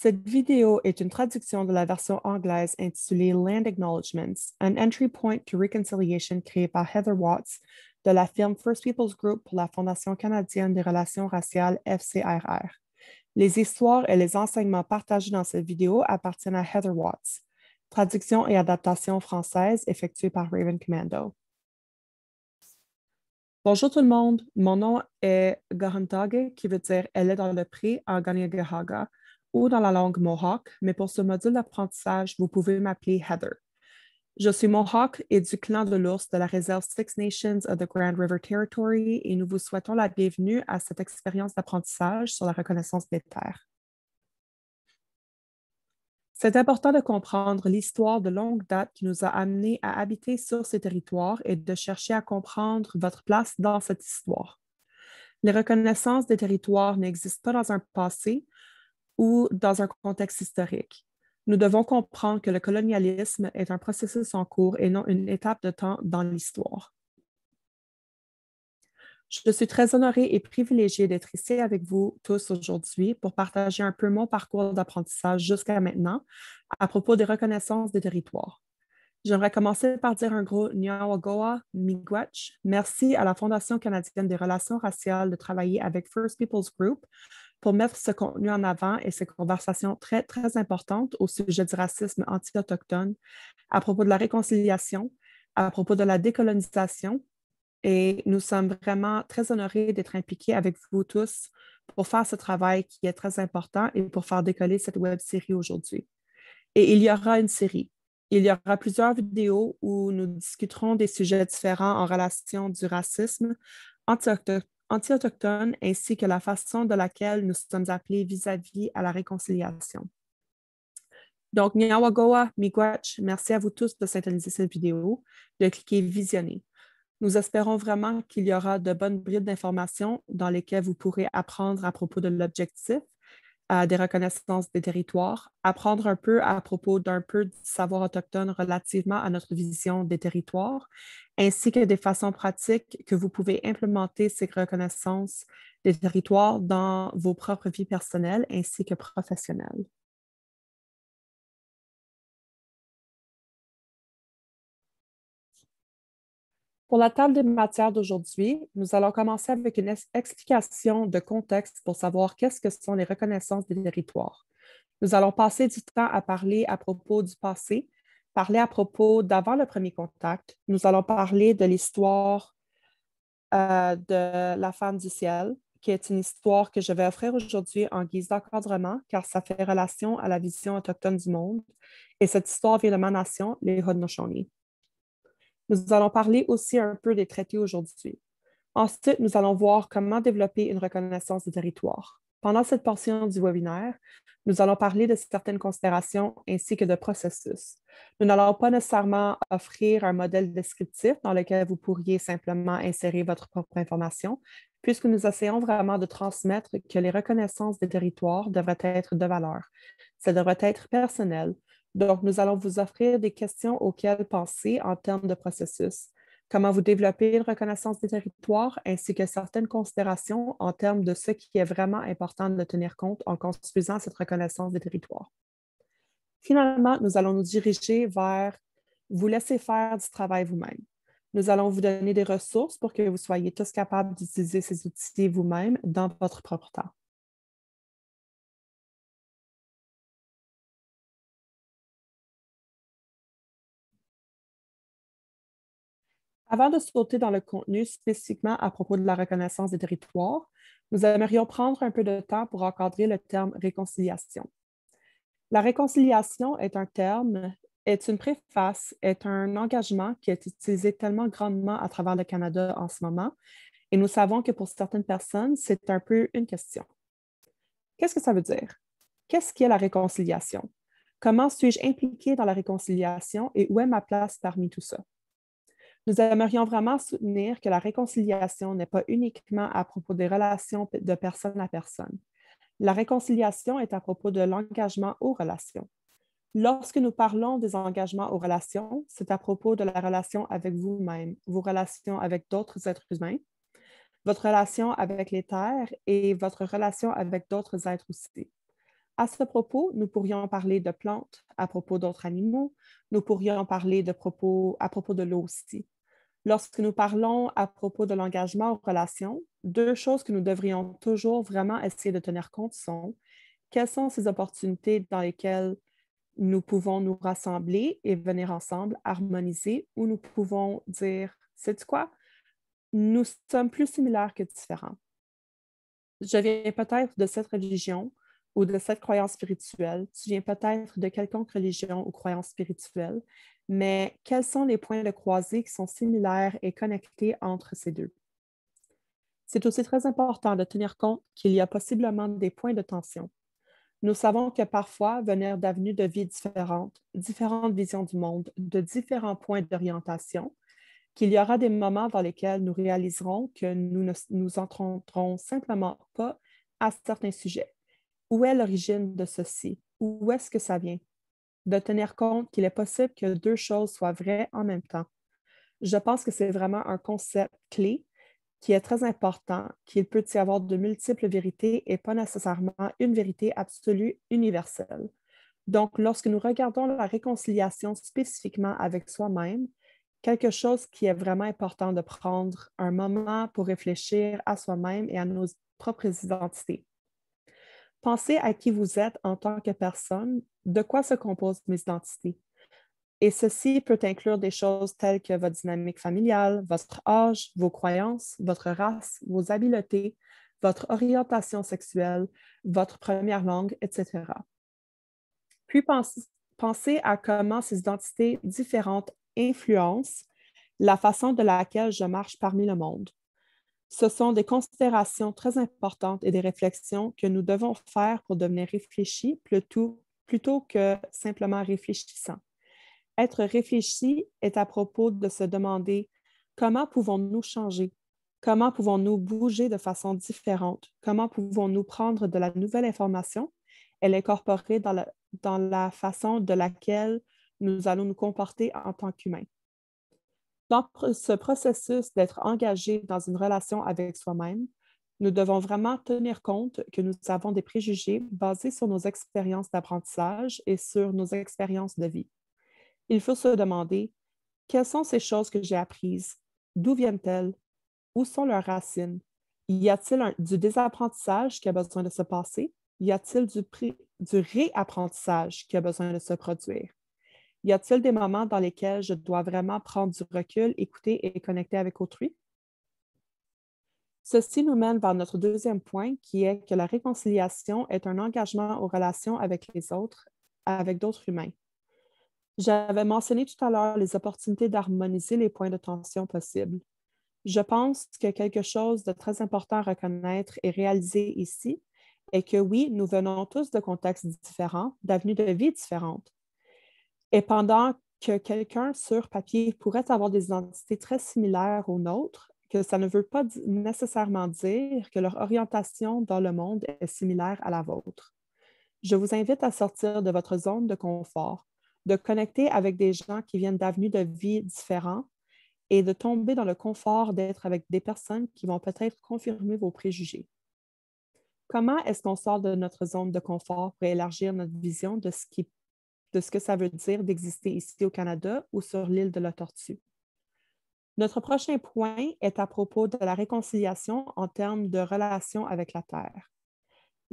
Cette vidéo est une traduction de la version anglaise intitulée Land Acknowledgements, an entry point to reconciliation créée par Heather Watts de la firme First Peoples Group pour la Fondation canadienne des relations raciales FCRR. Les histoires et les enseignements partagés dans cette vidéo appartiennent à Heather Watts. Traduction et adaptation française effectuée par Raven Commando. Bonjour tout le monde, mon nom est Gahantage, qui veut dire « Elle est dans le pré » en Kanien'kehá:ka ou dans la langue Mohawk, mais pour ce module d'apprentissage, vous pouvez m'appeler Heather. Je suis Mohawk et du clan de l'ours de la réserve Six Nations of the Grand River Territory et nous vous souhaitons la bienvenue à cette expérience d'apprentissage sur la reconnaissance des terres. C'est important de comprendre l'histoire de longue date qui nous a amenés à habiter sur ces territoires et de chercher à comprendre votre place dans cette histoire. Les reconnaissances des territoires n'existent pas dans un passé ou dans un contexte historique. Nous devons comprendre que le colonialisme est un processus en cours et non une étape de temps dans l'histoire. Je suis très honorée et privilégiée d'être ici avec vous tous aujourd'hui pour partager un peu mon parcours d'apprentissage jusqu'à maintenant à propos des reconnaissances des territoires. J'aimerais commencer par dire un gros Niawagoa Miigwech. Merci à la Fondation canadienne des relations raciales de travailler avec First Peoples Group pour mettre ce contenu en avant et ces conversations très, très importantes au sujet du racisme anti-autochtone, à propos de la réconciliation, à propos de la décolonisation. Et nous sommes vraiment très honorés d'être impliqués avec vous tous pour faire ce travail qui est très important et pour faire décoller cette web-série aujourd'hui. Et il y aura une série. Il y aura plusieurs vidéos où nous discuterons des sujets différents en relation du racisme anti-autochtone ainsi que la façon de laquelle nous sommes appelés vis-à-vis à la réconciliation. Donc, Niawagoa Miigwech, merci à vous tous de synthétiser cette vidéo, de cliquer visionner. Nous espérons vraiment qu'il y aura de bonnes bribes d'informations dans lesquelles vous pourrez apprendre à propos de l'objectif des reconnaissances des territoires, apprendre un peu à propos d'un peu du savoir autochtone relativement à notre vision des territoires, ainsi que des façons pratiques que vous pouvez implémenter ces reconnaissances des territoires dans vos propres vies personnelles ainsi que professionnelles. Pour la table des matières d'aujourd'hui, nous allons commencer avec une explication de contexte pour savoir qu'est-ce que sont les reconnaissances des territoires. Nous allons passer du temps à parler à propos du passé, parler à propos d'avant le premier contact. Nous allons parler de l'histoire de la femme du ciel, qui est une histoire que je vais offrir aujourd'hui en guise d'encadrement, car ça fait relation à la vision autochtone du monde. Et cette histoire vient de ma nation, les Haudenosaunee. Nous allons parler aussi un peu des traités aujourd'hui. Ensuite, nous allons voir comment développer une reconnaissance du territoire. Pendant cette portion du webinaire, nous allons parler de certaines considérations ainsi que de processus. Nous n'allons pas nécessairement offrir un modèle descriptif dans lequel vous pourriez simplement insérer votre propre information, puisque nous essayons vraiment de transmettre que les reconnaissances des territoires devraient être de valeur. Ça devrait être personnel. Donc, nous allons vous offrir des questions auxquelles penser en termes de processus. Comment vous développez une reconnaissance des territoires, ainsi que certaines considérations en termes de ce qui est vraiment important de tenir compte en construisant cette reconnaissance des territoires. Finalement, nous allons nous diriger vers vous laisser faire du travail vous-même. Nous allons vous donner des ressources pour que vous soyez tous capables d'utiliser ces outils vous-même dans votre propre temps. Avant de sauter dans le contenu spécifiquement à propos de la reconnaissance des territoires, nous aimerions prendre un peu de temps pour encadrer le terme réconciliation. La réconciliation est un terme, est une préface, est un engagement qui est utilisé tellement grandement à travers le Canada en ce moment, et nous savons que pour certaines personnes, c'est un peu une question. Qu'est-ce que ça veut dire? Qu'est-ce qu'est la réconciliation? Comment suis-je impliqué dans la réconciliation et où est ma place parmi tout ça? Nous aimerions vraiment soutenir que la réconciliation n'est pas uniquement à propos des relations de personne à personne. La réconciliation est à propos de l'engagement aux relations. Lorsque nous parlons des engagements aux relations, c'est à propos de la relation avec vous-même, vos relations avec d'autres êtres humains, votre relation avec les terres et votre relation avec d'autres êtres aussi. À ce propos, nous pourrions parler de plantes à propos d'autres animaux. Nous pourrions parler à propos de l'eau aussi. Lorsque nous parlons à propos de l'engagement aux relations, deux choses que nous devrions toujours vraiment essayer de tenir compte sont quelles sont ces opportunités dans lesquelles nous pouvons nous rassembler et venir ensemble, harmoniser, ou nous pouvons dire, sais-tu quoi? Nous sommes plus similaires que différents. Je viens peut-être de cette religion ou de cette croyance spirituelle. Tu viens peut-être de quelconque religion ou croyance spirituelle, mais quels sont les points de croisée qui sont similaires et connectés entre ces deux? C'est aussi très important de tenir compte qu'il y a possiblement des points de tension. Nous savons que parfois, venir d'avenues de vie différentes, différentes visions du monde, de différents points d'orientation, qu'il y aura des moments dans lesquels nous réaliserons que nous ne nous entendrons simplement pas à certains sujets. Où est l'origine de ceci? Où est-ce que ça vient? De tenir compte qu'il est possible que deux choses soient vraies en même temps. Je pense que c'est vraiment un concept clé qui est très important, qu'il peut y avoir de multiples vérités et pas nécessairement une vérité absolue universelle. Donc, lorsque nous regardons la réconciliation spécifiquement avec soi-même, quelque chose qui est vraiment important de prendre un moment pour réfléchir à soi-même et à nos propres identités. Pensez à qui vous êtes en tant que personne, de quoi se composent mes identités. Et ceci peut inclure des choses telles que votre dynamique familiale, votre âge, vos croyances, votre race, vos habiletés, votre orientation sexuelle, votre première langue, etc. Puis pensez à comment ces identités différentes influencent la façon de laquelle je marche parmi le monde. Ce sont des considérations très importantes et des réflexions que nous devons faire pour devenir réfléchis plutôt que simplement réfléchissants. Être réfléchi est à propos de se demander comment pouvons-nous changer, comment pouvons-nous bouger de façon différente, comment pouvons-nous prendre de la nouvelle information et l'incorporer dans la façon de laquelle nous allons nous comporter en tant qu'humains. Dans ce processus d'être engagé dans une relation avec soi-même, nous devons vraiment tenir compte que nous avons des préjugés basés sur nos expériences d'apprentissage et sur nos expériences de vie. Il faut se demander, quelles sont ces choses que j'ai apprises? D'où viennent-elles? Où sont leurs racines? Y a-t-il du désapprentissage qui a besoin de se passer? Y a-t-il du réapprentissage qui a besoin de se produire? Y a-t-il des moments dans lesquels je dois vraiment prendre du recul, écouter et connecter avec autrui? Ceci nous mène vers notre deuxième point, qui est que la réconciliation est un engagement aux relations avec les autres, avec d'autres humains. J'avais mentionné tout à l'heure les opportunités d'harmoniser les points de tension possibles. Je pense que quelque chose de très important à reconnaître et réaliser ici est que oui, nous venons tous de contextes différents, d'avenues de vie différentes. Et pendant que quelqu'un sur papier pourrait avoir des identités très similaires aux nôtres, que ça ne veut pas nécessairement dire que leur orientation dans le monde est similaire à la vôtre. Je vous invite à sortir de votre zone de confort, de connecter avec des gens qui viennent d'avenues de vie différentes et de tomber dans le confort d'être avec des personnes qui vont peut-être confirmer vos préjugés. Comment est-ce qu'on sort de notre zone de confort pour élargir notre vision de ce que ça veut dire d'exister ici au Canada ou sur l'île de la Tortue? Notre prochain point est à propos de la réconciliation en termes de relation avec la Terre.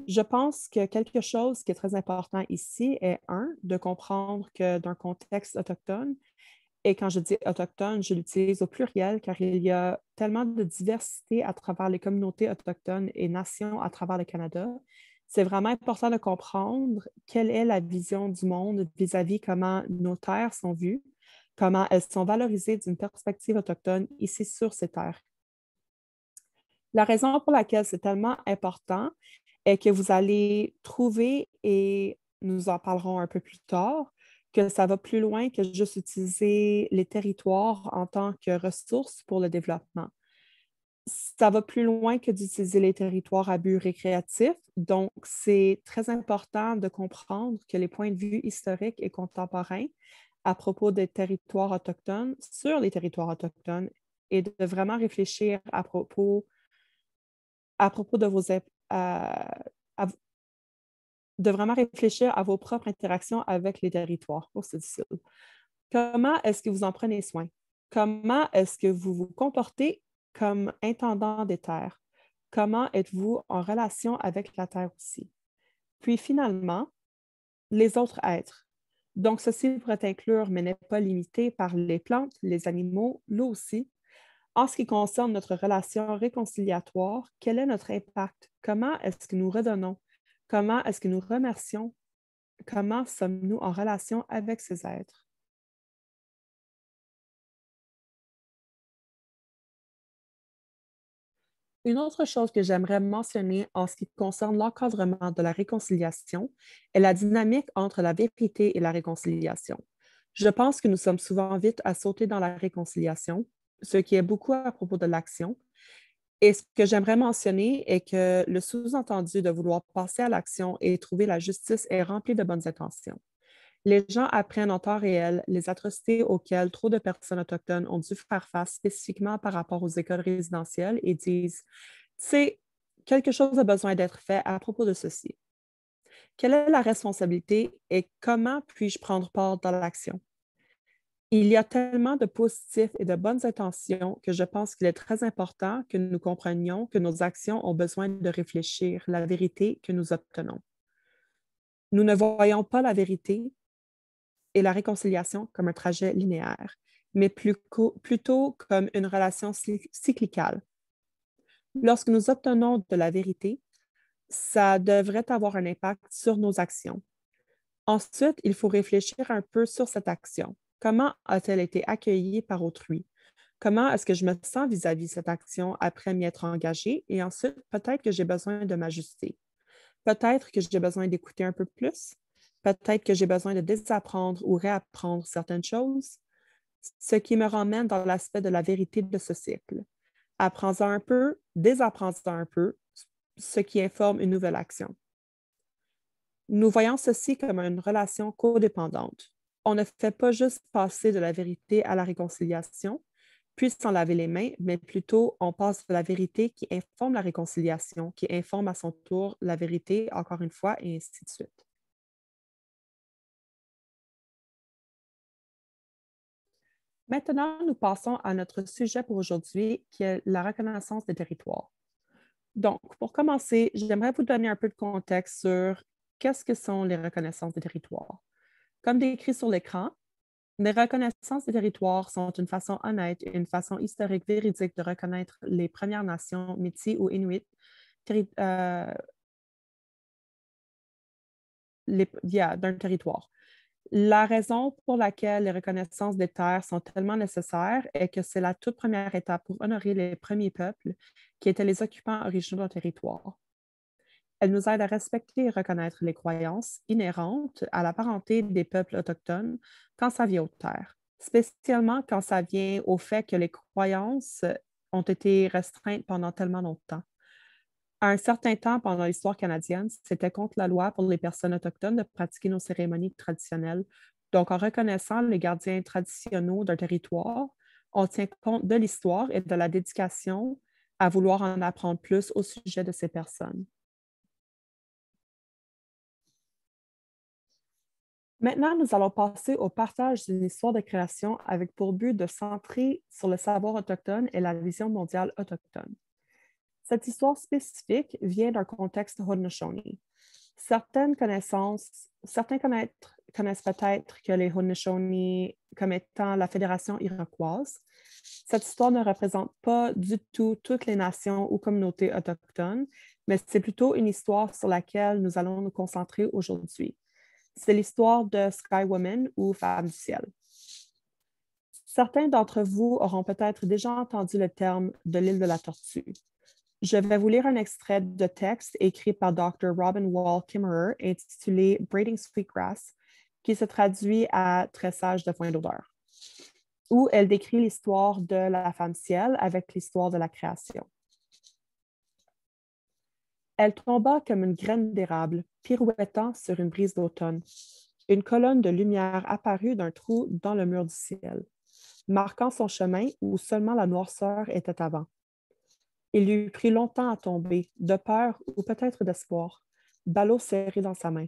Je pense que quelque chose qui est très important ici est, un, de comprendre que d'un contexte autochtone, et quand je dis autochtone, je l'utilise au pluriel car il y a tellement de diversité à travers les communautés autochtones et nations à travers le Canada. C'est vraiment important de comprendre quelle est la vision du monde vis-à-vis comment nos terres sont vues, comment elles sont valorisées d'une perspective autochtone ici sur ces terres. La raison pour laquelle c'est tellement important est que vous allez trouver, et nous en parlerons un peu plus tard, que ça va plus loin que juste utiliser les territoires en tant que ressources pour le développement. Ça va plus loin que d'utiliser les territoires à but récréatif. Donc, c'est très important de comprendre que les points de vue historiques et contemporains à propos des territoires autochtones, sur les territoires autochtones, et de vraiment réfléchir à propos de vos, à- de vraiment réfléchir à vos propres interactions avec les territoires. Oh, c'est difficile. Comment est-ce que vous en prenez soin? Comment est-ce que vous vous comportez comme intendant des terres? Comment êtes-vous en relation avec la terre aussi? Puis finalement, les autres êtres. Donc, ceci pourrait inclure, mais n'est pas limité par les plantes, les animaux, l'eau aussi. En ce qui concerne notre relation réconciliatoire, quel est notre impact? Comment est-ce que nous redonnons? Comment est-ce que nous remercions? Comment sommes-nous en relation avec ces êtres? Une autre chose que j'aimerais mentionner en ce qui concerne l'encadrement de la réconciliation est la dynamique entre la vérité et la réconciliation. Je pense que nous sommes souvent vite à sauter dans la réconciliation, ce qui est beaucoup à propos de l'action. Et ce que j'aimerais mentionner est que le sous-entendu de vouloir passer à l'action et trouver la justice est rempli de bonnes intentions. Les gens apprennent en temps réel les atrocités auxquelles trop de personnes autochtones ont dû faire face spécifiquement par rapport aux écoles résidentielles et disent, tu sais, quelque chose a besoin d'être fait à propos de ceci. Quelle est la responsabilité et comment puis-je prendre part dans l'action? Il y a tellement de positifs et de bonnes intentions que je pense qu'il est très important que nous comprenions que nos actions ont besoin de réfléchir la vérité que nous obtenons. Nous ne voyons pas la vérité et la réconciliation comme un trajet linéaire, mais plutôt comme une relation cyclicale. Lorsque nous obtenons de la vérité, ça devrait avoir un impact sur nos actions. Ensuite, il faut réfléchir un peu sur cette action. Comment a-t-elle été accueillie par autrui? Comment est-ce que je me sens vis-à-vis de cette action après m'y être engagée? Et ensuite, peut-être que j'ai besoin de m'ajuster. Peut-être que j'ai besoin d'écouter un peu plus. Peut-être que j'ai besoin de désapprendre ou réapprendre certaines choses. Ce qui me ramène dans l'aspect de la vérité de ce cycle. Apprends-en un peu, désapprends-en un peu, ce qui informe une nouvelle action. Nous voyons ceci comme une relation codépendante. On ne fait pas juste passer de la vérité à la réconciliation, puis s'en laver les mains, mais plutôt on passe de la vérité qui informe la réconciliation, qui informe à son tour la vérité, encore une fois, et ainsi de suite. Maintenant, nous passons à notre sujet pour aujourd'hui, qui est la reconnaissance des territoires. Donc, pour commencer, j'aimerais vous donner un peu de contexte sur qu'est-ce que sont les reconnaissances des territoires. Comme décrit sur l'écran, les reconnaissances des territoires sont une façon honnête et une façon historique véridique de reconnaître les Premières Nations, Métis ou Inuits d'un territoire. La raison pour laquelle les reconnaissances des terres sont tellement nécessaires est que c'est la toute première étape pour honorer les premiers peuples qui étaient les occupants originaux d'un territoire. Elle nous aide à respecter et reconnaître les croyances inhérentes à la parenté des peuples autochtones quand ça vient aux terres, spécialement quand ça vient au fait que les croyances ont été restreintes pendant tellement longtemps. À un certain temps pendant l'histoire canadienne, c'était contre la loi pour les personnes autochtones de pratiquer nos cérémonies traditionnelles. Donc, en reconnaissant les gardiens traditionnels d'un territoire, on tient compte de l'histoire et de la dédication à vouloir en apprendre plus au sujet de ces personnes. Maintenant, nous allons passer au partage d'une histoire de création avec pour but de centrer sur le savoir autochtone et la vision mondiale autochtone. Cette histoire spécifique vient d'un contexte Haudenosaunee. Connaissent peut-être que les Haudenosaunee comme étant la Fédération iroquoise. Cette histoire ne représente pas du tout toutes les nations ou communautés autochtones, mais c'est plutôt une histoire sur laquelle nous allons nous concentrer aujourd'hui. C'est l'histoire de Sky Woman ou Femme du ciel. Certains d'entre vous auront peut-être déjà entendu le terme de l'île de la tortue. Je vais vous lire un extrait de texte écrit par Dr. Robin Wall Kimmerer intitulé Braiding Sweetgrass, qui se traduit à tressage de foin d'odeur, où elle décrit l'histoire de la femme ciel avec l'histoire de la création. Elle tomba comme une graine d'érable, pirouettant sur une brise d'automne. Une colonne de lumière apparut d'un trou dans le mur du ciel, marquant son chemin où seulement la noirceur était avant. Il lui prit longtemps à tomber, de peur ou peut-être d'espoir, ballot serré dans sa main.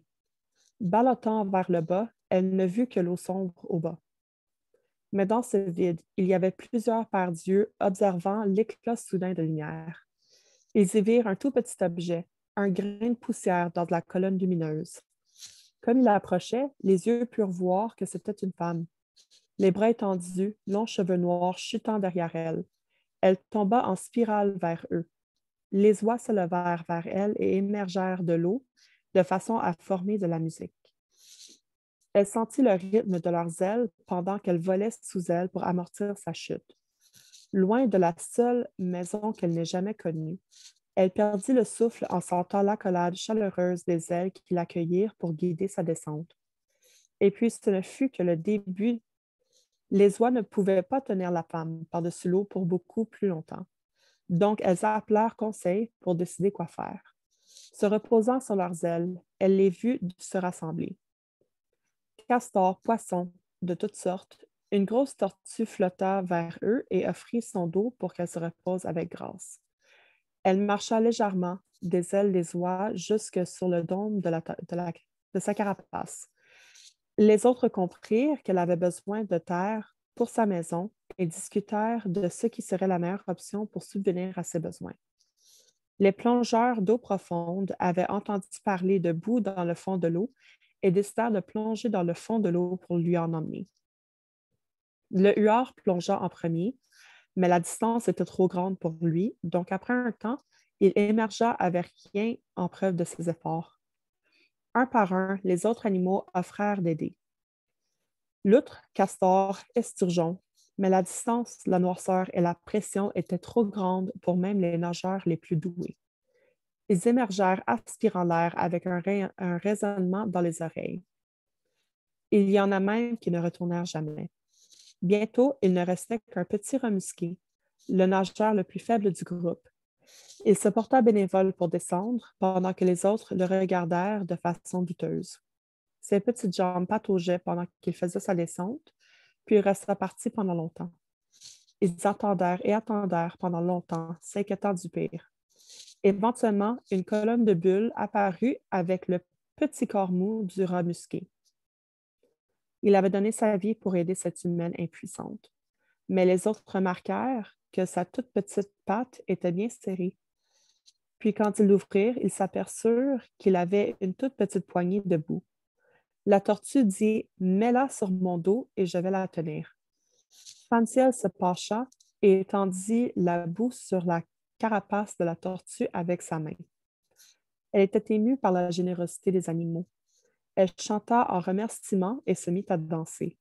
Ballottant vers le bas, elle ne vit que l'eau sombre au bas. Mais dans ce vide, il y avait plusieurs paires d'yeux observant l'éclat soudain de lumière. Ils y virent un tout petit objet, un grain de poussière dans de la colonne lumineuse. Comme il approchait, les yeux purent voir que c'était une femme. Les bras étendus, longs cheveux noirs chutant derrière elle. Elle tomba en spirale vers eux. Les oies se levèrent vers elle et émergèrent de l'eau de façon à former de la musique. Elle sentit le rythme de leurs ailes pendant qu'elle volait sous elle pour amortir sa chute. Loin de la seule maison qu'elle n'ait jamais connue, elle perdit le souffle en sentant l'accolade chaleureuse des ailes qui l'accueillirent pour guider sa descente. Et puis ce ne fut que le début. Les oies ne pouvaient pas tenir la femme par-dessus l'eau pour beaucoup plus longtemps. Donc elles appelèrent conseil pour décider quoi faire. Se reposant sur leurs ailes, elle les vit se rassembler. Castors, poissons, de toutes sortes, une grosse tortue flotta vers eux et offrit son dos pour qu'elle se repose avec grâce. Elle marcha légèrement des ailes des oies jusque sur le dôme de sa carapace. Les autres comprirent qu'elle avait besoin de terre pour sa maison et discutèrent de ce qui serait la meilleure option pour subvenir à ses besoins. Les plongeurs d'eau profonde avaient entendu parler de boue dans le fond de l'eau et décidèrent de plonger dans le fond de l'eau pour lui en emmener. Le huard plongea en premier, mais la distance était trop grande pour lui, donc après un temps, il émergea avec rien en preuve de ses efforts. Un par un, les autres animaux offrèrent d'aider. Loutre, castor, esturgeon, mais la distance, la noirceur et la pression étaient trop grandes pour même les nageurs les plus doués. Ils émergèrent aspirant l'air avec un résonnement dans les oreilles. Il y en a même qui ne retournèrent jamais. Bientôt, il ne restait qu'un petit remusqué, le nageur le plus faible du groupe. Il se porta bénévole pour descendre, pendant que les autres le regardèrent de façon douteuse. Ses petites jambes pataugeaient pendant qu'il faisait sa descente, puis il resta parti pendant longtemps. Ils attendèrent et attendèrent pendant longtemps, s'inquiétant du pire. Éventuellement, une colonne de bulles apparut avec le petit corps mou du rat musqué. Il avait donné sa vie pour aider cette humaine impuissante. Mais les autres remarquèrent que sa toute petite patte était bien serrée. Puis quand ils l'ouvrirent, ils s'aperçurent qu'il avait une toute petite poignée de boue. La tortue dit « Mets-la sur mon dos et je vais la tenir. » Fantiel se pencha et étendit la boue sur la carapace de la tortue avec sa main. Elle était émue par la générosité des animaux. Elle chanta en remerciement et se mit à danser.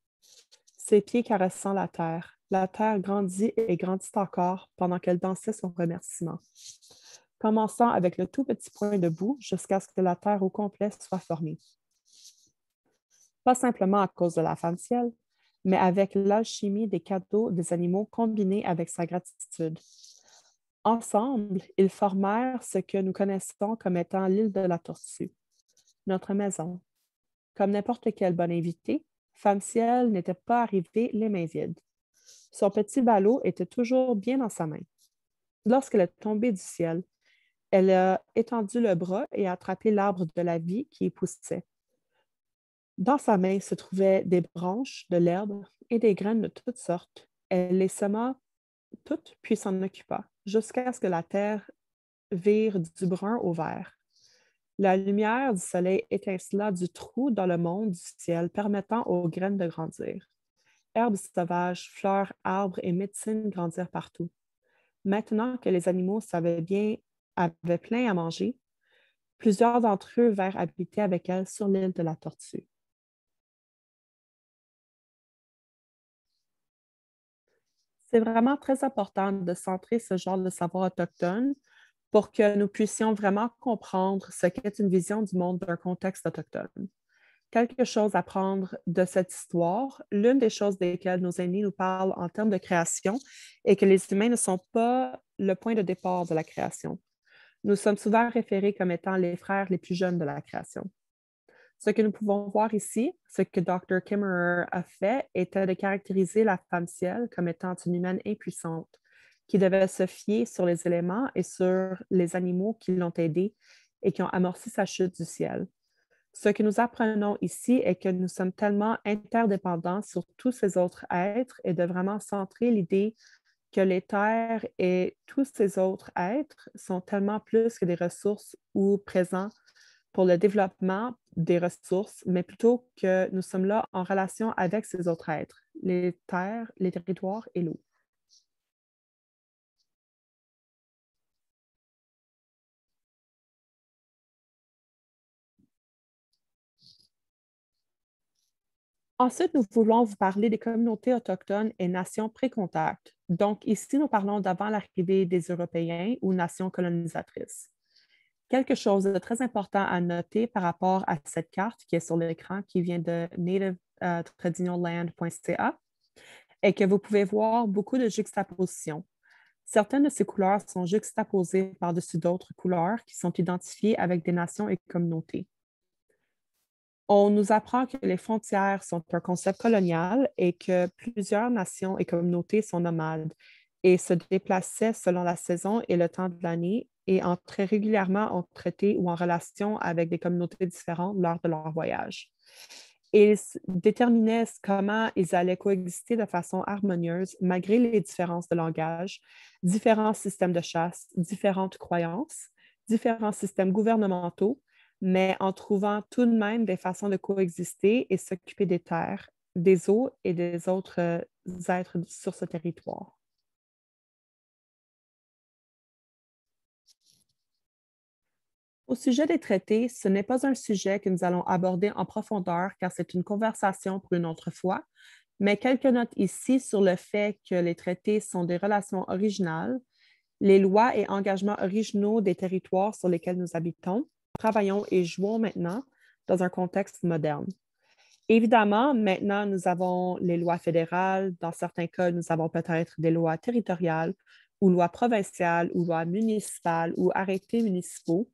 Ses pieds caressant la terre grandit et grandit encore pendant qu'elle dansait son remerciement, commençant avec le tout petit point de boue jusqu'à ce que la terre au complet soit formée. Pas simplement à cause de la femme ciel, mais avec l'alchimie des cadeaux des animaux combinés avec sa gratitude. Ensemble, ils formèrent ce que nous connaissons comme étant l'île de la Tortue, notre maison. Comme n'importe quel bon invité, Femme Ciel n'était pas arrivée les mains vides. Son petit ballot était toujours bien dans sa main. Lorsqu'elle est tombée du ciel, elle a étendu le bras et a attrapé l'arbre de la vie qui y poussait. Dans sa main se trouvaient des branches, de l'herbe et des graines de toutes sortes. Elle les sema toutes, puis s'en occupa, jusqu'à ce que la terre vire du brun au vert. La lumière du soleil étincela du trou dans le monde du ciel, permettant aux graines de grandir. Herbes sauvages, fleurs, arbres et médecines grandirent partout. Maintenant que les animaux avaient plein à manger, plusieurs d'entre eux vinrent habiter avec elle sur l'île de la Tortue. C'est vraiment très important de centrer ce genre de savoir autochtone pour que nous puissions vraiment comprendre ce qu'est une vision du monde d'un contexte autochtone. Quelque chose à prendre de cette histoire, l'une des choses desquelles nos aînés nous parlent en termes de création est que les humains ne sont pas le point de départ de la création. Nous sommes souvent référés comme étant les frères les plus jeunes de la création. Ce que nous pouvons voir ici, ce que Dr. Kimmerer a fait, était de caractériser la femme ciel comme étant une humaine impuissante, qui devait se fier sur les éléments et sur les animaux qui l'ont aidée et qui ont amorci sa chute du ciel. Ce que nous apprenons ici est que nous sommes tellement interdépendants sur tous ces autres êtres et de vraiment centrer l'idée que les terres et tous ces autres êtres sont tellement plus que des ressources ou présents pour le développement des ressources, mais plutôt que nous sommes là en relation avec ces autres êtres, les terres, les territoires et l'eau. Ensuite, nous voulons vous parler des communautés autochtones et nations pré-contact. Donc, ici, nous parlons d'avant l'arrivée des Européens ou nations colonisatrices. Quelque chose de très important à noter par rapport à cette carte qui est sur l'écran, qui vient de nativetraditionalland.ca, est que vous pouvez voir beaucoup de juxtapositions. Certaines de ces couleurs sont juxtaposées par-dessus d'autres couleurs qui sont identifiées avec des nations et communautés. On nous apprend que les frontières sont un concept colonial et que plusieurs nations et communautés sont nomades et se déplaçaient selon la saison et le temps de l'année et entraient régulièrement en traité ou en relation avec des communautés différentes lors de leur voyage. Et ils déterminaient comment ils allaient coexister de façon harmonieuse malgré les différences de langage, différents systèmes de chasse, différentes croyances, différents systèmes gouvernementaux, mais en trouvant tout de même des façons de coexister et s'occuper des terres, des eaux et des autres êtres sur ce territoire. Au sujet des traités, ce n'est pas un sujet que nous allons aborder en profondeur car c'est une conversation pour une autre fois, mais quelques notes ici sur le fait que les traités sont des relations originales, les lois et engagements originaux des territoires sur lesquels nous habitons, travaillons et jouons maintenant dans un contexte moderne. Évidemment, maintenant, nous avons les lois fédérales. Dans certains cas, nous avons peut-être des lois territoriales ou lois provinciales ou lois municipales ou arrêtés municipaux.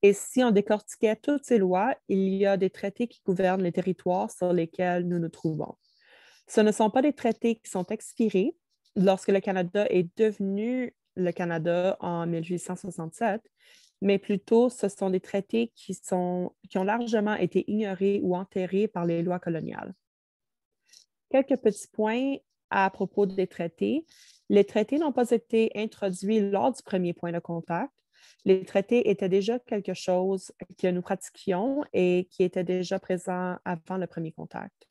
Et si on décortiquait toutes ces lois, il y a des traités qui gouvernent les territoires sur lesquels nous nous trouvons. Ce ne sont pas des traités qui sont expirés. Lorsque le Canada est devenu le Canada en 1867, mais plutôt ce sont des traités qui ont largement été ignorés ou enterrés par les lois coloniales. Quelques petits points à propos des traités. Les traités n'ont pas été introduits lors du premier point de contact. Les traités étaient déjà quelque chose que nous pratiquions et qui était déjà présent avant le premier contact.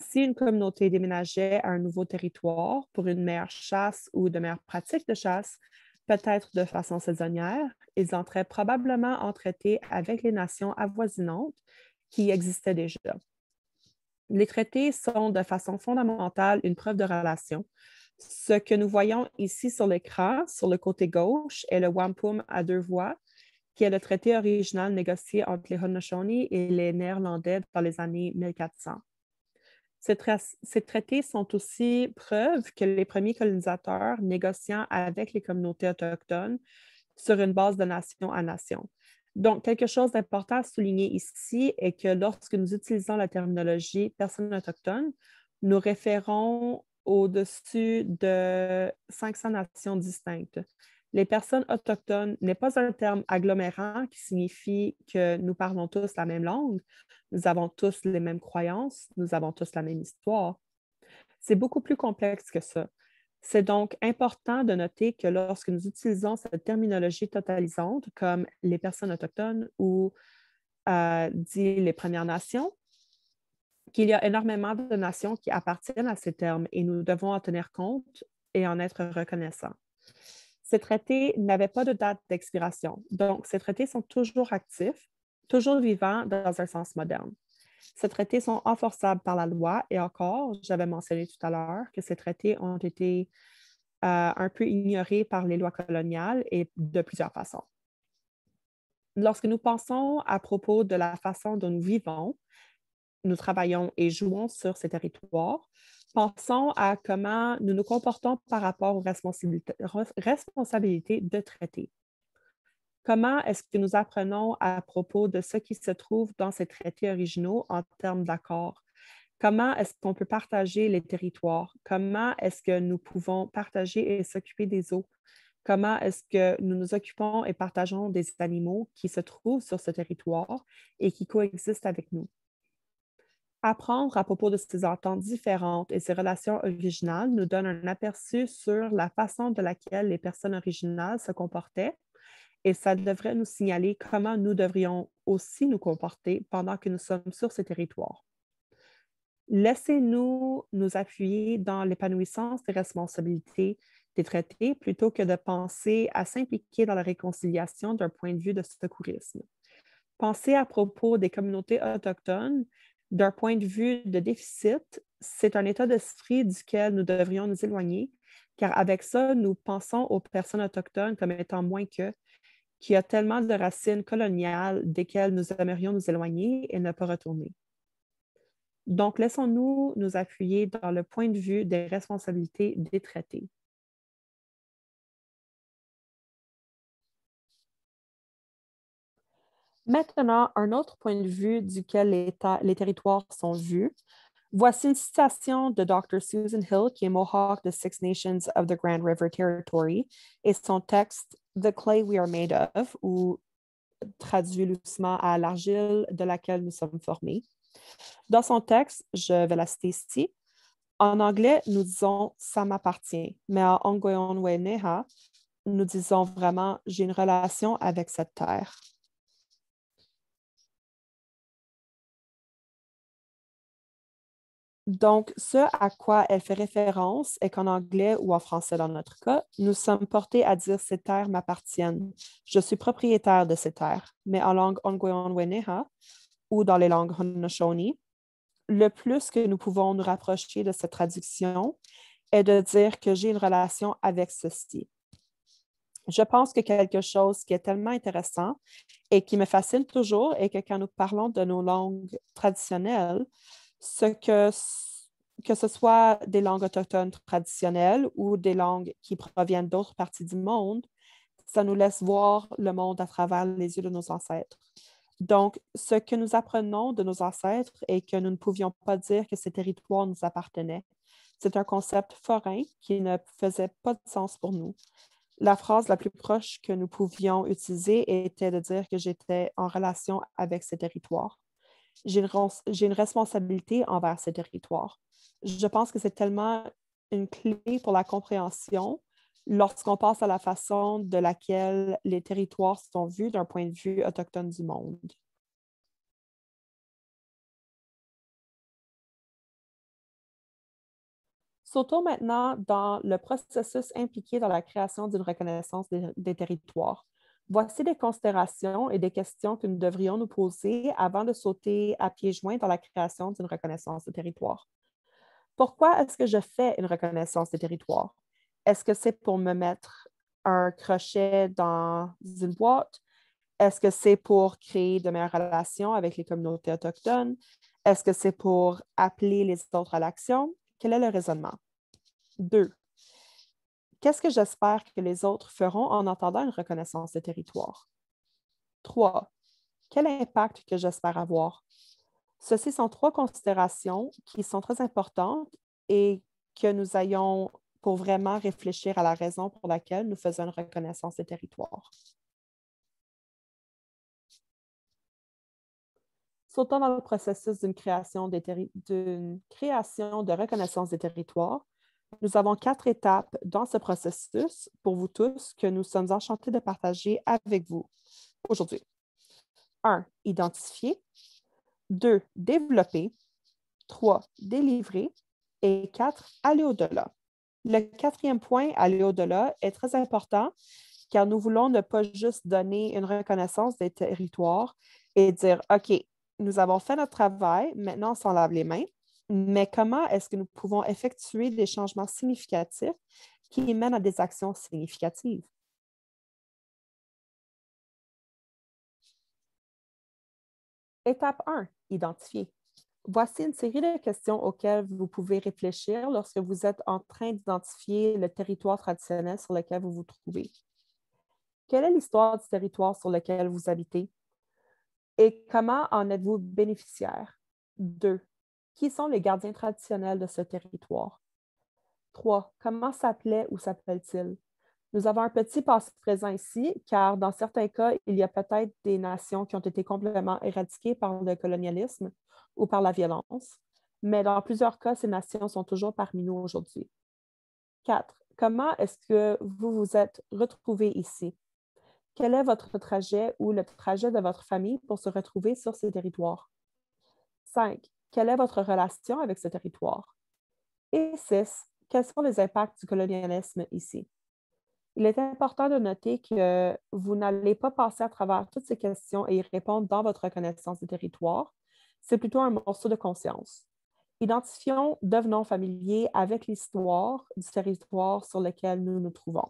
Si une communauté déménageait à un nouveau territoire pour une meilleure chasse ou de meilleures pratiques de chasse, peut-être de façon saisonnière, ils entraient probablement en traité avec les nations avoisinantes qui existaient déjà. Les traités sont de façon fondamentale une preuve de relation. Ce que nous voyons ici sur l'écran, sur le côté gauche, est le wampum à deux voix, qui est le traité original négocié entre les Haudenosaunee et les Néerlandais dans les années 1400. Ces traités sont aussi preuve que les premiers colonisateurs négociant avec les communautés autochtones sur une base de nation à nation. Donc, quelque chose d'important à souligner ici est que lorsque nous utilisons la terminologie personnes autochtones, nous référons au-dessus de 500 nations distinctes. Les personnes autochtones n'est pas un terme agglomérant qui signifie que nous parlons tous la même langue, nous avons tous les mêmes croyances, nous avons tous la même histoire. C'est beaucoup plus complexe que ça. C'est donc important de noter que lorsque nous utilisons cette terminologie totalisante comme les personnes autochtones ou dit les Premières Nations, qu'il y a énormément de nations qui appartiennent à ces termes et nous devons en tenir compte et en être reconnaissants. Ces traités n'avaient pas de date d'expiration, donc ces traités sont toujours actifs, toujours vivants dans un sens moderne. Ces traités sont enforçables par la loi et encore, j'avais mentionné tout à l'heure que ces traités ont été un peu ignorés par les lois coloniales et de plusieurs façons. Lorsque nous pensons à propos de la façon dont nous vivons, nous travaillons et jouons sur ces territoires, pensons à comment nous nous comportons par rapport aux responsabilités de traiter. Comment est-ce que nous apprenons à propos de ce qui se trouve dans ces traités originaux en termes d'accords? Comment est-ce qu'on peut partager les territoires? Comment est-ce que nous pouvons partager et s'occuper des eaux? comment est-ce que nous nous occupons et partageons des animaux qui se trouvent sur ce territoire et qui coexistent avec nous. Apprendre à propos de ces ententes différentes et ces relations originales nous donne un aperçu sur la façon de laquelle les personnes originales se comportaient et ça devrait nous signaler comment nous devrions aussi nous comporter pendant que nous sommes sur ces territoires. Laissez-nous nous appuyer dans l'épanouissance des responsabilités des traités plutôt que de penser à s'impliquer dans la réconciliation d'un point de vue de secourisme. Penser à propos des communautés autochtones d'un point de vue de déficit, c'est un état d'esprit duquel nous devrions nous éloigner, car avec ça, nous pensons aux personnes autochtones comme étant moins qu'eux, qui a tellement de racines coloniales desquelles nous aimerions nous éloigner et ne pas retourner. Donc, laissons-nous nous appuyer dans le point de vue des responsabilités des traités. Maintenant, un autre point de vue duquel les territoires sont vus. Voici une citation de Dr. Susan Hill, qui est Mohawk des Six Nations of the Grand River Territory, et son texte The Clay We Are Made of, ou traduit doucement à l'argile de laquelle nous sommes formés. Dans son texte, je vais la citer ici. En anglais, nous disons ça m'appartient, mais en Ongoyonweneha, nous disons vraiment j'ai une relation avec cette terre. Donc, ce à quoi elle fait référence est qu'en anglais ou en français dans notre cas, nous sommes portés à dire ces terres m'appartiennent. Je suis propriétaire de ces terres. Mais en langue Ongoyonweneha ou dans les langues Haudenosaunee, le plus que nous pouvons nous rapprocher de cette traduction est de dire que j'ai une relation avec ceci. Je pense que quelque chose qui est tellement intéressant et qui me fascine toujours est que quand nous parlons de nos langues traditionnelles, que ce soit des langues autochtones traditionnelles ou des langues qui proviennent d'autres parties du monde, ça nous laisse voir le monde à travers les yeux de nos ancêtres. Donc, ce que nous apprenons de nos ancêtres est que nous ne pouvions pas dire que ces territoires nous appartenaient. C'est un concept forain qui ne faisait pas de sens pour nous. La phrase la plus proche que nous pouvions utiliser était de dire que j'étais en relation avec ces territoires. J'ai une responsabilité envers ces territoires. Je pense que c'est tellement une clé pour la compréhension lorsqu'on passe à la façon de laquelle les territoires sont vus d'un point de vue autochtone du monde. Sautons maintenant dans le processus impliqué dans la création d'une reconnaissance des territoires. Voici des considérations et des questions que nous devrions nous poser avant de sauter à pieds joints dans la création d'une reconnaissance de territoire. Pourquoi est-ce que je fais une reconnaissance des territoires? Est-ce que c'est pour me mettre un crochet dans une boîte? Est-ce que c'est pour créer de meilleures relations avec les communautés autochtones? Est-ce que c'est pour appeler les autres à l'action? Quel est le raisonnement? 2. Qu'est-ce que j'espère que les autres feront en entendant une reconnaissance de territoire? 3. Quel impact que j'espère avoir? Ceci sont trois considérations qui sont très importantes et que nous ayons pour vraiment réfléchir à la raison pour laquelle nous faisons une reconnaissance de territoire. Sautant dans le processus d'une création de reconnaissance des territoires, nous avons 4 étapes dans ce processus pour vous tous que nous sommes enchantés de partager avec vous aujourd'hui. 1. Identifier. 2. Développer. 3. Délivrer. Et 4. Aller au-delà. Le quatrième point, aller au-delà, est très important car nous voulons ne pas juste donner une reconnaissance des territoires et dire, OK, nous avons fait notre travail, maintenant on s'en lave les mains, mais comment est-ce que nous pouvons effectuer des changements significatifs qui mènent à des actions significatives? Étape 1, identifier. Voici une série de questions auxquelles vous pouvez réfléchir lorsque vous êtes en train d'identifier le territoire traditionnel sur lequel vous vous trouvez. Quelle est l'histoire du territoire sur lequel vous habitez? Et comment en êtes-vous bénéficiaire? 2. Qui sont les gardiens traditionnels de ce territoire? 3. Comment s'appelait ou s'appelle-t-il? Nous avons un petit passé-présent ici, car dans certains cas, il y a peut-être des nations qui ont été complètement éradiquées par le colonialisme ou par la violence, mais dans plusieurs cas, ces nations sont toujours parmi nous aujourd'hui. 4. Comment est-ce que vous vous êtes retrouvés ici? Quel est votre trajet ou le trajet de votre famille pour se retrouver sur ces territoires? 5. Quelle est votre relation avec ce territoire? Et 6. Quels sont les impacts du colonialisme ici? Il est important de noter que vous n'allez pas passer à travers toutes ces questions et y répondre dans votre reconnaissance du territoire. C'est plutôt un morceau de conscience. Identifions, devenons familiers avec l'histoire du territoire sur lequel nous nous trouvons.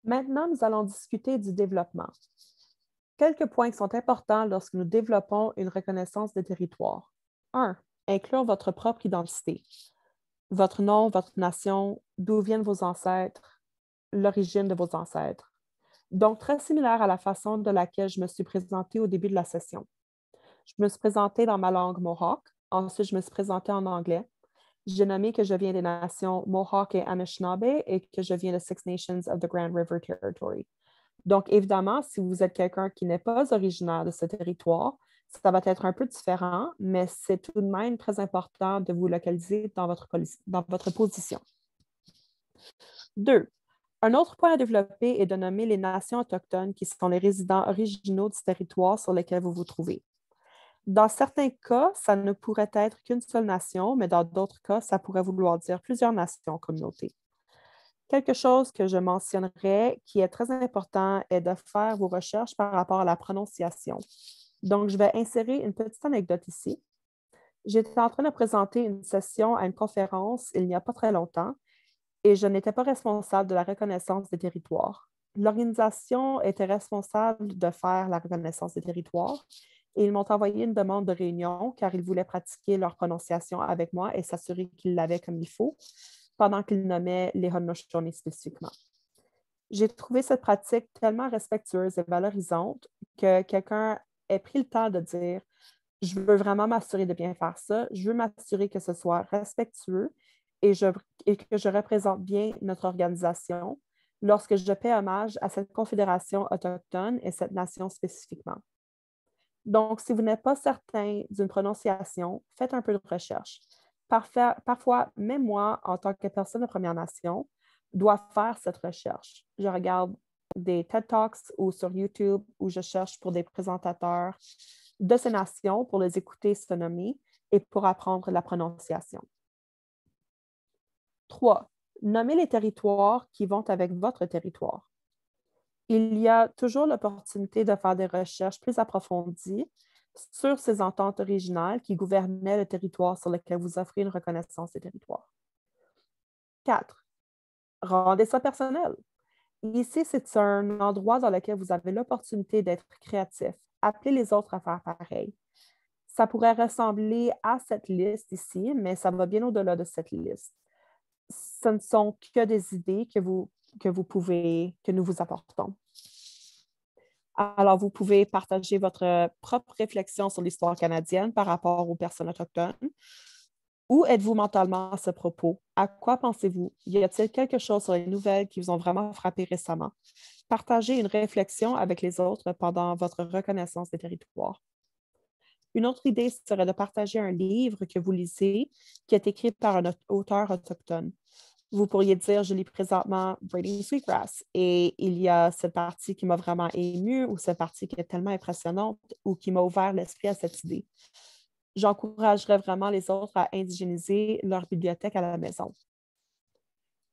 Maintenant, nous allons discuter du développement. Quelques points qui sont importants lorsque nous développons une reconnaissance des territoires. 1. Inclure votre propre identité. Votre nom, votre nation, d'où viennent vos ancêtres, l'origine de vos ancêtres. Donc, très similaire à la façon de laquelle je me suis présentée au début de la session. Je me suis présentée dans ma langue Mohawk. Ensuite, je me suis présentée en anglais. J'ai nommé que je viens des nations Mohawk et Anishinaabe et que je viens de Six Nations of the Grand River Territory. Donc, évidemment, si vous êtes quelqu'un qui n'est pas originaire de ce territoire, ça va être un peu différent, mais c'est tout de même très important de vous localiser dans votre position. 2. Un autre point à développer est de nommer les nations autochtones qui sont les résidents originaux du territoire sur lequel vous vous trouvez. Dans certains cas, ça ne pourrait être qu'une seule nation, mais dans d'autres cas, ça pourrait vouloir dire plusieurs nations, communautés. Quelque chose que je mentionnerais qui est très important est de faire vos recherches par rapport à la prononciation. Donc, je vais insérer une petite anecdote ici. J'étais en train de présenter une session à une conférence il n'y a pas très longtemps et je n'étais pas responsable de la reconnaissance des territoires. L'organisation était responsable de faire la reconnaissance des territoires et ils m'ont envoyé une demande de réunion car ils voulaient pratiquer leur prononciation avec moi et s'assurer qu'ils l'avaient comme il faut pendant qu'ils nommaient les Haudenosaunee spécifiquement. J'ai trouvé cette pratique tellement respectueuse et valorisante que quelqu'un ait pris le temps de dire je veux vraiment m'assurer de bien faire ça, je veux m'assurer que ce soit respectueux et que je représente bien notre organisation lorsque je paie hommage à cette confédération autochtone et cette nation spécifiquement. Donc, si vous n'êtes pas certain d'une prononciation, faites un peu de recherche. Parfois, même moi, en tant que personne de Première Nation, dois faire cette recherche. Je regarde des TED Talks ou sur YouTube où je cherche pour des présentateurs de ces nations pour les écouter se nommer et pour apprendre la prononciation. 3. Nommez les territoires qui vont avec votre territoire. Il y a toujours l'opportunité de faire des recherches plus approfondies sur ces ententes originales qui gouvernaient le territoire sur lequel vous offrez une reconnaissance des territoires. 4. Rendez ça personnel. Ici, c'est un endroit dans lequel vous avez l'opportunité d'être créatif. Appelez les autres à faire pareil. Ça pourrait ressembler à cette liste ici, mais ça va bien au-delà de cette liste. Ce ne sont que des idées que nous vous apportons. Alors, vous pouvez partager votre propre réflexion sur l'histoire canadienne par rapport aux personnes autochtones. Où êtes-vous mentalement à ce propos? À quoi pensez-vous? Y a-t-il quelque chose sur les nouvelles qui vous ont vraiment frappé récemment? Partagez une réflexion avec les autres pendant votre reconnaissance des territoires. Une autre idée serait de partager un livre que vous lisez qui est écrit par un auteur autochtone. Vous pourriez dire, je lis présentement Braiding Sweetgrass et il y a cette partie qui m'a vraiment émue ou cette partie qui est tellement impressionnante ou qui m'a ouvert l'esprit à cette idée. J'encouragerais vraiment les autres à indigéniser leur bibliothèque à la maison.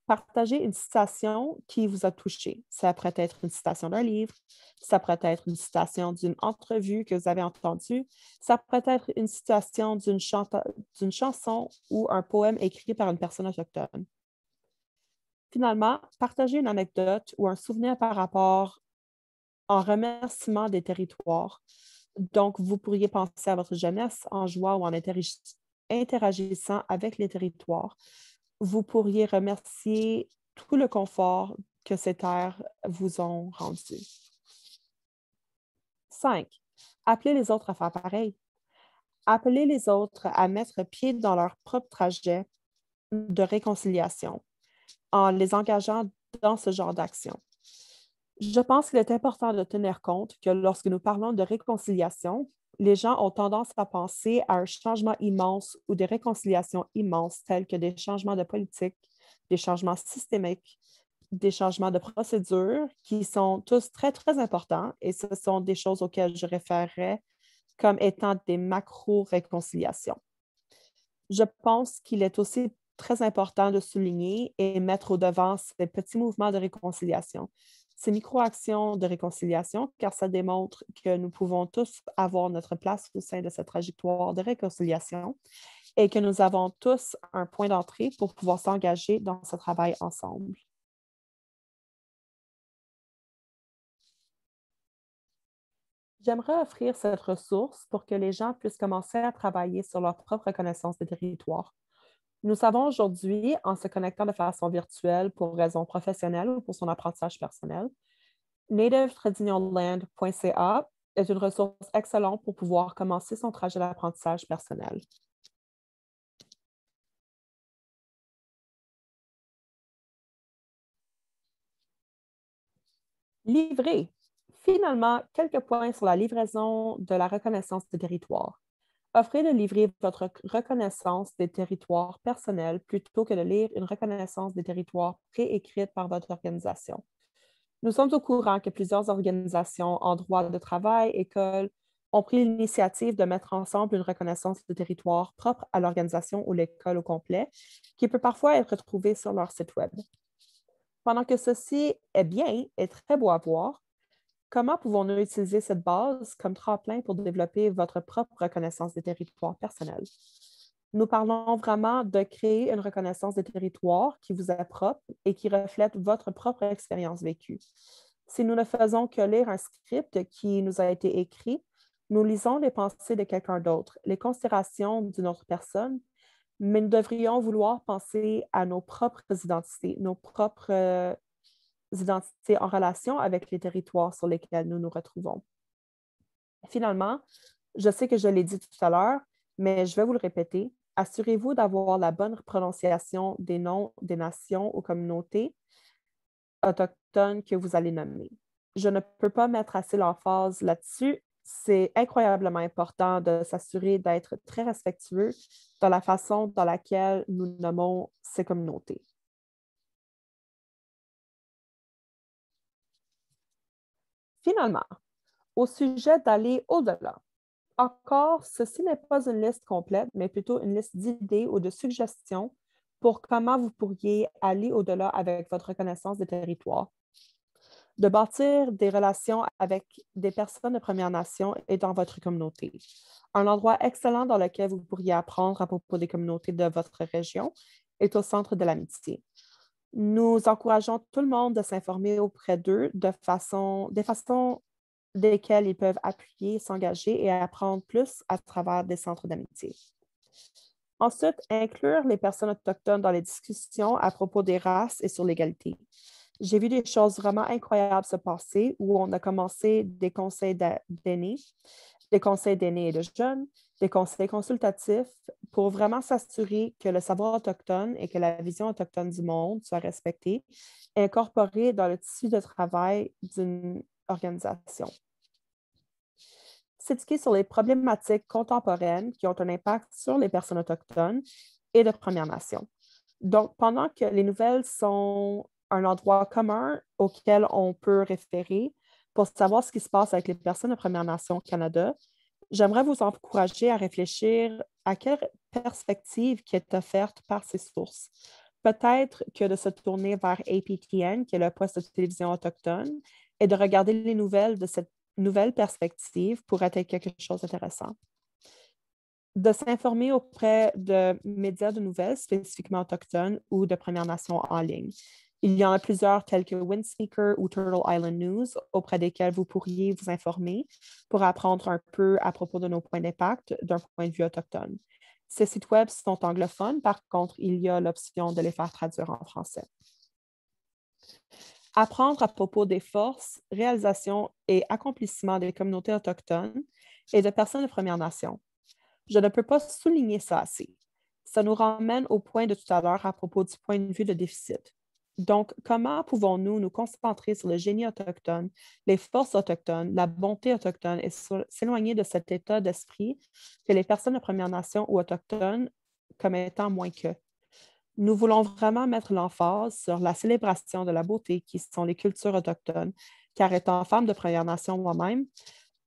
Partagez une citation qui vous a touché. Ça pourrait être une citation d'un livre, ça pourrait être une citation d'une entrevue que vous avez entendue, ça pourrait être une citation d'une chanson ou un poème écrit par une personne autochtone. Finalement, partagez une anecdote ou un souvenir par rapport en remerciement des territoires. Donc, vous pourriez penser à votre jeunesse en jouant ou en interagissant avec les territoires. Vous pourriez remercier tout le confort que ces terres vous ont rendu. 5. Appelez les autres à faire pareil. Appeler les autres à mettre pied dans leur propre trajet de réconciliation en les engageant dans ce genre d'action. Je pense qu'il est important de tenir compte que lorsque nous parlons de réconciliation, les gens ont tendance à penser à un changement immense ou des réconciliations immenses telles que des changements de politique, des changements systémiques, des changements de procédure qui sont tous très, très importants et ce sont des choses auxquelles je référerais comme étant des macro-réconciliations. Je pense qu'il est aussi très important de souligner et mettre au devant ces petits mouvements de réconciliation, ces micro-actions de réconciliation, car ça démontre que nous pouvons tous avoir notre place au sein de cette trajectoire de réconciliation et que nous avons tous un point d'entrée pour pouvoir s'engager dans ce travail ensemble. J'aimerais offrir cette ressource pour que les gens puissent commencer à travailler sur leur propre reconnaissance des territoires. Nous savons aujourd'hui, en se connectant de façon virtuelle pour raisons professionnelles ou pour son apprentissage personnel, nativetradignoland.ca est une ressource excellente pour pouvoir commencer son trajet d'apprentissage personnel. Livrer. Finalement, quelques points sur la livraison de la reconnaissance des territoires. Offrez de livrer votre reconnaissance des territoires personnels plutôt que de lire une reconnaissance des territoires préécrite par votre organisation. Nous sommes au courant que plusieurs organisations en droit de travail, écoles, ont pris l'initiative de mettre ensemble une reconnaissance de territoire propre à l'organisation ou l'école au complet, qui peut parfois être retrouvée sur leur site Web. Pendant que ceci est bien et très beau à voir, comment pouvons-nous utiliser cette base comme tremplin pour développer votre propre reconnaissance des territoires personnels? Nous parlons vraiment de créer une reconnaissance des territoires qui vous est propre et qui reflète votre propre expérience vécue. Si nous ne faisons que lire un script qui nous a été écrit, nous lisons les pensées de quelqu'un d'autre, les considérations d'une autre personne, mais nous devrions vouloir penser à nos propres identités, nos propres identités en relation avec les territoires sur lesquels nous nous retrouvons. Finalement, je sais que je l'ai dit tout à l'heure, mais je vais vous le répéter. Assurez-vous d'avoir la bonne prononciation des noms des nations ou communautés autochtones que vous allez nommer. Je ne peux pas mettre assez l'emphase là-dessus. C'est incroyablement important de s'assurer d'être très respectueux dans la façon dans laquelle nous nommons ces communautés. Finalement, au sujet d'aller au-delà. Encore, ceci n'est pas une liste complète, mais plutôt une liste d'idées ou de suggestions pour comment vous pourriez aller au-delà avec votre reconnaissance des territoires. De bâtir des relations avec des personnes de Première Nation et dans votre communauté. Un endroit excellent dans lequel vous pourriez apprendre à propos des communautés de votre région est au Centre de l'amitié. Nous encourageons tout le monde de s'informer auprès d'eux des façons desquelles ils peuvent appuyer, s'engager et apprendre plus à travers des centres d'amitié. Ensuite, inclure les personnes autochtones dans les discussions à propos des races et sur l'égalité. J'ai vu des choses vraiment incroyables se passer où on a commencé des conseils d'aînés, des conseils d'aînés et de jeunes, des conseils consultatifs pour vraiment s'assurer que le savoir autochtone et que la vision autochtone du monde soit respectée et incorporée dans le tissu de travail d'une organisation. S'éduquer sur les problématiques contemporaines qui ont un impact sur les personnes autochtones et de Première Nation. Donc, pendant que les nouvelles sont un endroit commun auquel on peut référer pour savoir ce qui se passe avec les personnes de Première Nation au Canada, j'aimerais vous encourager à réfléchir à quelle perspective qui est offerte par ces sources. Peut-être que de se tourner vers APTN, qui est le poste de télévision autochtone, et de regarder les nouvelles de cette nouvelle perspective pourrait être quelque chose d'intéressant. De s'informer auprès de médias de nouvelles spécifiquement autochtones ou de Premières Nations en ligne. Il y en a plusieurs tels que Windspeaker ou Turtle Island News auprès desquels vous pourriez vous informer pour apprendre un peu à propos de nos points d'impact d'un point de vue autochtone. Ces sites web sont anglophones, par contre, il y a l'option de les faire traduire en français. Apprendre à propos des forces, réalisations et accomplissements des communautés autochtones et de personnes de Première Nation. Je ne peux pas souligner ça assez. Ça nous ramène au point de tout à l'heure à propos du point de vue de déficit. Donc, comment pouvons-nous nous concentrer sur le génie autochtone, les forces autochtones, la bonté autochtone et s'éloigner de cet état d'esprit que les personnes de Première Nation ou autochtones comme étant moins qu'eux? Nous voulons vraiment mettre l'emphase sur la célébration de la beauté qui sont les cultures autochtones, car étant femme de Première Nation moi-même,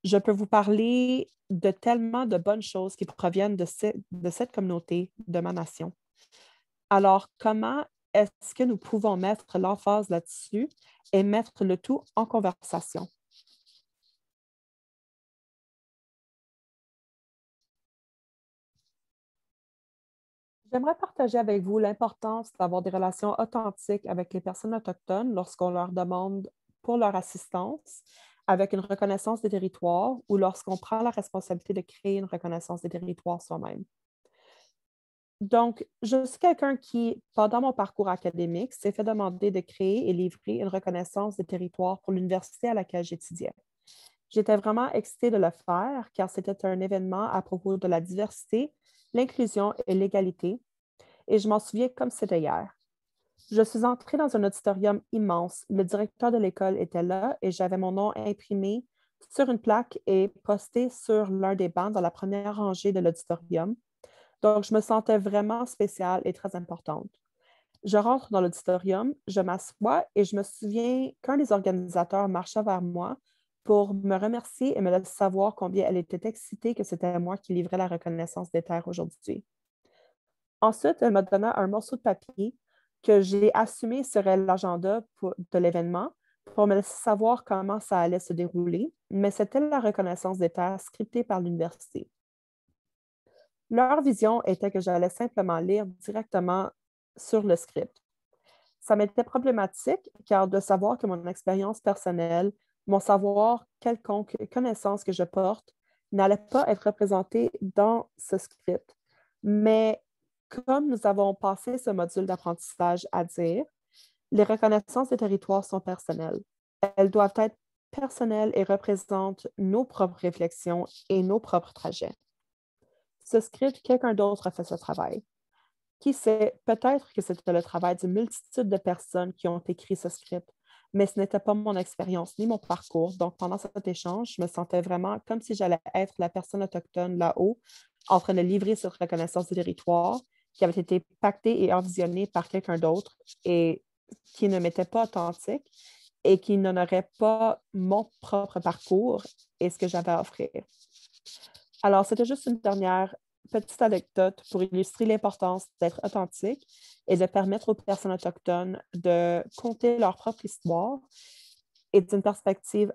je peux vous parler de tellement de bonnes choses qui proviennent de cette communauté, de ma nation. Alors, comment est-ce que nous pouvons mettre l'emphase là-dessus et mettre le tout en conversation? J'aimerais partager avec vous l'importance d'avoir des relations authentiques avec les personnes autochtones lorsqu'on leur demande pour leur assistance, avec une reconnaissance des territoires ou lorsqu'on prend la responsabilité de créer une reconnaissance des territoires soi-même. Donc, je suis quelqu'un qui, pendant mon parcours académique, s'est fait demander de créer et livrer une reconnaissance des territoires pour l'université à laquelle j'étudiais. J'étais vraiment excitée de le faire car c'était un événement à propos de la diversité, l'inclusion et l'égalité, et je m'en souviens comme c'était hier. Je suis entrée dans un auditorium immense. Le directeur de l'école était là et j'avais mon nom imprimé sur une plaque et posté sur l'un des bancs dans la première rangée de l'auditorium. Donc, je me sentais vraiment spéciale et très importante. Je rentre dans l'auditorium, je m'assois et je me souviens qu'un des organisateurs marcha vers moi pour me remercier et me laisser savoir combien elle était excitée que c'était moi qui livrais la reconnaissance des terres aujourd'hui. Ensuite, elle m'a donné un morceau de papier que j'ai assumé serait l'agenda de l'événement pour me laisser savoir comment ça allait se dérouler, mais c'était la reconnaissance des terres scriptée par l'université. Leur vision était que j'allais simplement lire directement sur le script. Ça m'était problématique car de savoir que mon expérience personnelle, mon savoir quelconque connaissance que je porte n'allait pas être représentée dans ce script. Mais comme nous avons passé ce module d'apprentissage à dire, les reconnaissances des territoires sont personnelles. Elles doivent être personnelles et représentent nos propres réflexions et nos propres trajets. Ce script, quelqu'un d'autre a fait ce travail. Qui sait, peut-être que c'était le travail d'une multitude de personnes qui ont écrit ce script, mais ce n'était pas mon expérience ni mon parcours. Donc, pendant cet échange, je me sentais vraiment comme si j'allais être la personne autochtone là-haut, en train de livrer cette reconnaissance du territoire qui avait été pactée et envisionnée par quelqu'un d'autre et qui ne m'était pas authentique et qui n'honorait pas mon propre parcours et ce que j'avais à offrir. Alors, c'était juste une dernière petite anecdote pour illustrer l'importance d'être authentique et de permettre aux personnes autochtones de conter leur propre histoire et d'une perspective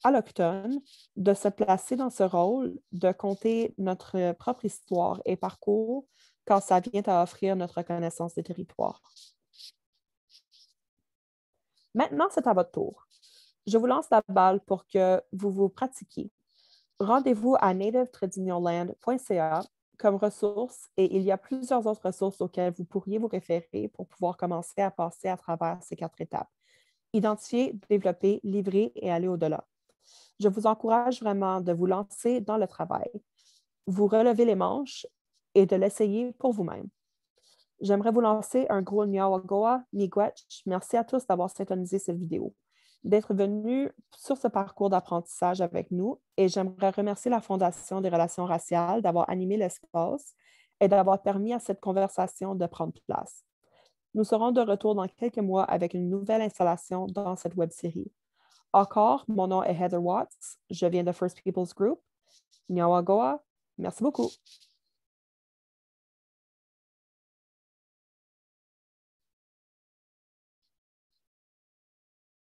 alloctone, de se placer dans ce rôle, de conter notre propre histoire et parcours quand ça vient à offrir notre reconnaissance des territoires. Maintenant, c'est à votre tour. Je vous lance la balle pour que vous vous pratiquiez. Rendez-vous à nativetradignoland.ca comme ressource et il y a plusieurs autres ressources auxquelles vous pourriez vous référer pour pouvoir commencer à passer à travers ces 4 étapes. Identifier, développer, livrer et aller au-delà. Je vous encourage vraiment de vous lancer dans le travail, vous relever les manches et de l'essayer pour vous-même. J'aimerais vous lancer un gros Niawagoa, Miigwech. Merci à tous d'avoir syntonisé cette vidéo, d'être venus sur ce parcours d'apprentissage avec nous et j'aimerais remercier la Fondation des relations raciales d'avoir animé l'espace et d'avoir permis à cette conversation de prendre place. Nous serons de retour dans quelques mois avec une nouvelle installation dans cette web-série. Encore, mon nom est Heather Watts. Je viens de First Peoples Group. Niawagoa. Merci beaucoup.